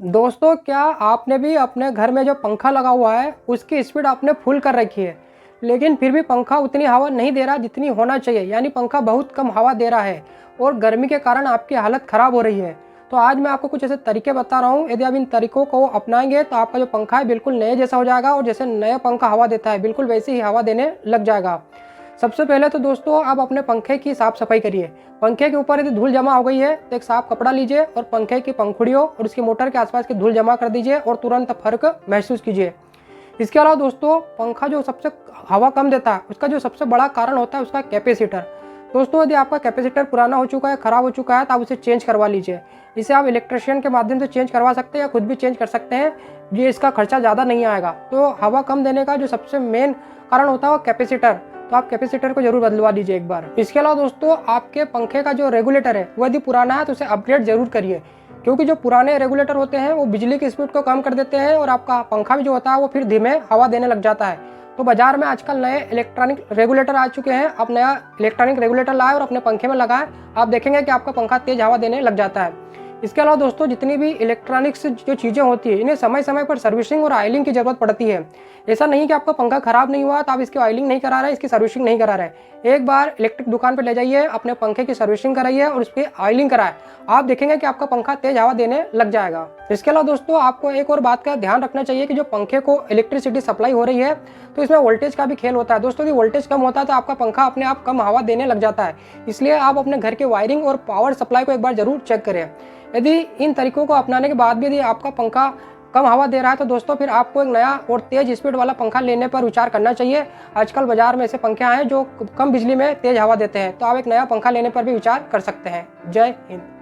दोस्तों, क्या आपने भी अपने घर में जो पंखा लगा हुआ है उसकी स्पीड आपने फुल कर रखी है, लेकिन फिर भी पंखा उतनी हवा नहीं दे रहा जितनी होना चाहिए, यानी पंखा बहुत कम हवा दे रहा है और गर्मी के कारण आपकी हालत ख़राब हो रही है। तो आज मैं आपको कुछ ऐसे तरीके बता रहा हूँ। यदि आप इन तरीकों को अपनाएंगे तो आपका जो पंखा है बिल्कुल नए जैसा हो जाएगा और जैसे नया पंखा हवा देता है बिल्कुल वैसे ही हवा देने लग जाएगा। सबसे पहले तो दोस्तों, आप अपने पंखे की साफ़ सफाई करिए। पंखे के ऊपर यदि धूल जमा हो गई है तो एक साफ कपड़ा लीजिए और पंखे की पंखुड़ियों और उसकी मोटर के आसपास की धूल जमा कर दीजिए और तुरंत फर्क महसूस कीजिए। इसके अलावा दोस्तों, पंखा जो सबसे हवा कम देता है उसका जो सबसे बड़ा कारण होता है उसका कैपेसिटर। दोस्तों, यदि आपका कैपेसिटर पुराना हो चुका है, ख़राब हो चुका है, तो आप उसे चेंज करवा लीजिए। इसे आप इलेक्ट्रिशियन के माध्यम से चेंज करवा सकते हैं या खुद भी चेंज कर सकते हैं। ये इसका खर्चा ज़्यादा नहीं आएगा। तो हवा कम देने का जो सबसे मेन कारण होता है वो कैपेसिटर, तो आप कैपेसिटर को जरूर बदलवा लीजिए एक बार। इसके अलावा दोस्तों, आपके पंखे का जो रेगुलेटर है वो यदि पुराना है तो उसे अपग्रेड जरूर करिए, क्योंकि जो पुराने रेगुलेटर होते हैं वो बिजली की स्पीड को कम कर देते हैं और आपका पंखा भी जो होता है वो फिर धीमे हवा देने लग जाता है। तो बाजार में आजकल नए इलेक्ट्रॉनिक रेगुलेटर आ चुके हैं। आप नया इलेक्ट्रॉनिक रेगुलेटर लाए और अपने पंखे में लगाएं, आप देखेंगे कि आपका पंखा तेज हवा देने लग जाता है। इसके अलावा दोस्तों, जितनी भी इलेक्ट्रॉनिक्स जो चीज़ें होती है इन्हें समय समय पर सर्विसिंग और ऑयलिंग की जरूरत पड़ती है। ऐसा नहीं कि आपका पंखा खराब नहीं हुआ तो आप इसकी ऑयलिंग नहीं करा रहे, इसकी सर्विसिंग नहीं करा रहे। एक बार इलेक्ट्रिक दुकान पर ले जाइए, अपने पंखे की सर्विसिंग कराइए और उस पर ऑयलिंग कराएं, आप देखेंगे कि आपका पंखा तेज हवा देने लग जाएगा। इसके अलावा दोस्तों, आपको एक और बात का ध्यान रखना चाहिए कि जो पंखे को इलेक्ट्रिसिटी सप्लाई हो रही है तो इसमें वोल्टेज का भी खेल होता है। दोस्तों, यदि वोल्टेज कम होता है तो आपका पंखा अपने आप कम हवा देने लग जाता है। इसलिए आप अपने घर के वायरिंग और पावर सप्लाई को एक बार जरूर चेक करें। यदि इन तरीकों को अपनाने के बाद भी यदि आपका पंखा कम हवा दे रहा है तो दोस्तों फिर आपको एक नया और तेज स्पीड वाला पंखा लेने पर विचार करना चाहिए। आजकल बाजार में ऐसे पंखे आए हैं जो कम बिजली में तेज हवा देते हैं, तो आप एक नया पंखा लेने पर भी विचार कर सकते हैं। जय हिंद।